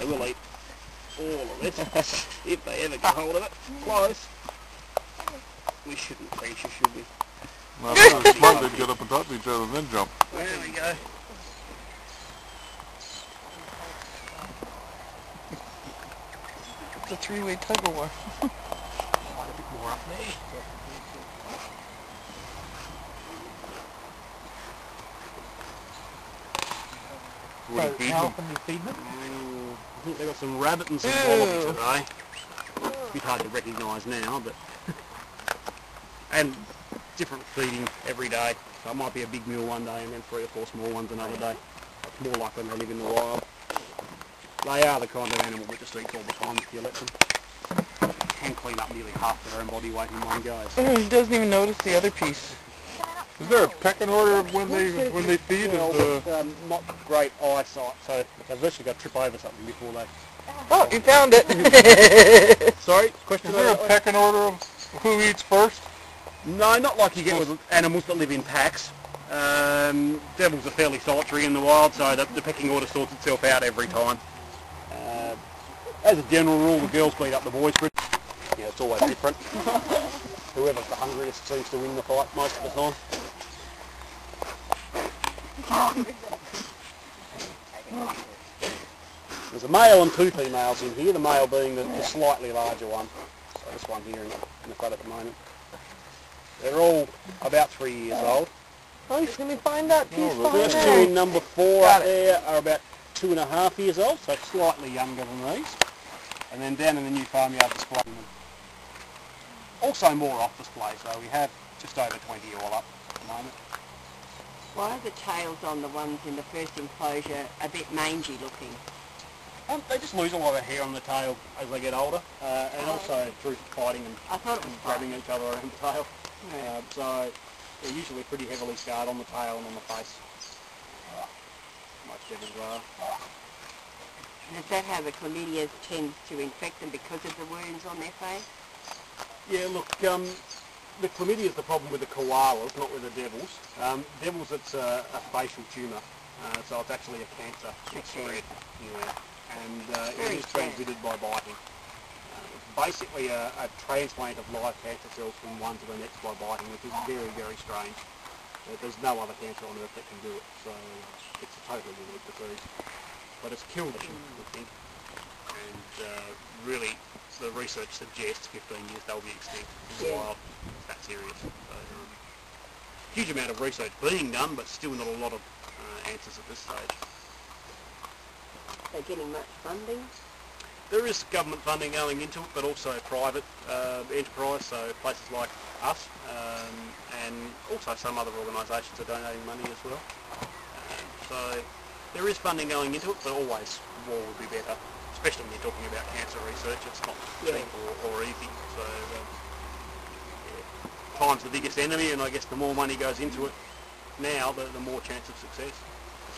will eat all of it, if they ever get hold of it. Close. We shouldn't pressure, should we? No, it's smart they'd get up on top of each other and then jump. There we go. It's a three-way tug of war. Quite a bit more up there. What do you feed them? Can you feed them? I think they've got some rabbit and some wallaby today. A bit hard to recognise now, but... and different feeding every day. So it might be a big meal one day and then 3 or 4 small ones another day. It's more like when they live in the wild. They are the kind of animal that just eats all the time if you let them. Can clean up nearly half their own body weight in one go. So. He doesn't even notice the other piece. Is there a pecking order of when they feed? Well, not great eyesight, so they've virtually got to trip over something before they... Oh, you found it! Sorry, question? Is there a pecking order of who eats first? No, not like you get with animals that live in packs. Devils are fairly solitary in the wild, so the pecking order sorts itself out every time. As a general rule, the girls beat up the boys. Yeah, it's always different. Whoever's the hungriest seems to win the fight most of the time. There's a male and 2 females in here, the male being the slightly larger one. So this one here in the front at the moment. They're all about 3 years old. Oh, he's going to find that piece The behind first 2 there. in number 4 up there are about 2.5 years old, so slightly younger than these. And then down in the new farmyard display. Also more off display, so we have just over 20 all up at the moment. Why are the tails on the ones in the first enclosure a bit mangy looking? They just lose a lot of hair on the tail as they get older, and also through fighting and grabbing each other around the tail. Yeah. So they're usually pretty heavily scarred on the tail and on the face. Most devils are. And is that how the chlamydia tends to infect them, because of the wounds on their face? Yeah, look, the chlamydia is the problem with the koalas, not with the devils. Devils, it's a facial tumour, so it's actually a cancer spread. Yeah. And it is transmitted by biting. It's basically a transplant of live cancer cells from one to the next by biting, which is very, very strange. There's no other cancer on earth that can do it, so it's a totally unique disease. But it's killed them, we think. And really, the research suggests 15 years they'll be extinct in the wild. It's that serious. So, huge amount of research being done, but still not a lot of answers at this stage. They're getting much funding? There is government funding going into it, but also private enterprise, so places like us, and also some other organisations are donating money as well. So there is funding going into it, but always more would be better, especially when you're talking about cancer research. It's not cheap or easy. So time's the biggest enemy, and I guess the more money goes into it now, the more chance of success.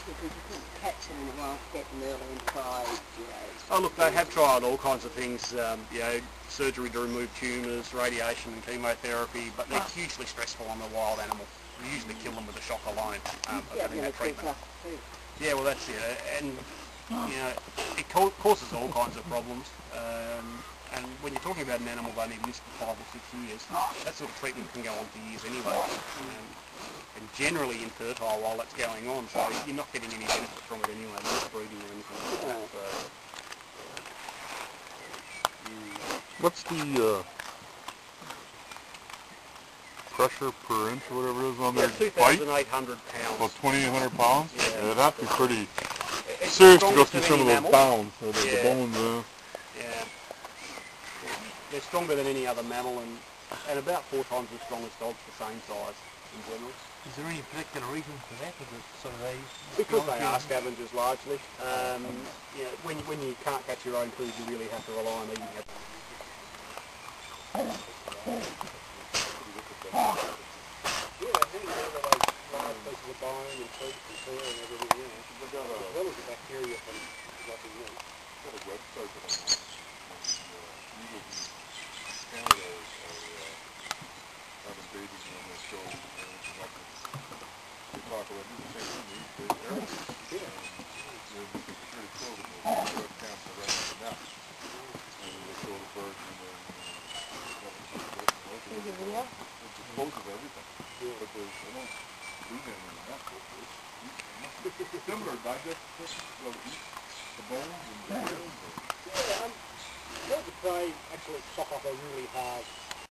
Because you couldn't catch them in the wild, get them early and try, Oh look, they have tried all kinds of things, surgery to remove tumours, radiation and chemotherapy, but they're hugely stressful on the wild animal. We usually kill them with a shock alone of having that treatment. Yeah, well that's it, and it causes all kinds of problems. And when you're talking about an animal they need lived for 5 or 6 years, that sort of treatment can go on for years anyway. And generally infertile while that's going on, so you're not getting any benefit from it anyway, not breeding or anything like that. So, What's the pressure per inch or whatever it is on their bite? 2,800 pounds. About 2,800 pounds? Yeah. It'd have to be pretty serious to go through some of those mammal. bones, or the bones. Yeah. They're stronger than any other mammal, and about 4 times as strong as dogs the same size in general. Is there any particular reason for that? Is it sort of Because they are scavengers largely. When you can't catch your own food, you really have to rely on eating it. Pieces of bone and feet and fur and everything, as well as the bacteria from what we eat. Got a website that I'm on, and you live in Canada are having babies on their show, they talk about the same thing, the areas. Yeah. It's pretty cool, the blood counts around. dispose of everything. Yeah. But they don't leave anything in that book. It's similar digestive system. They'll eat the bones and the bones. Yeah, birds of prey actually suck up a really hard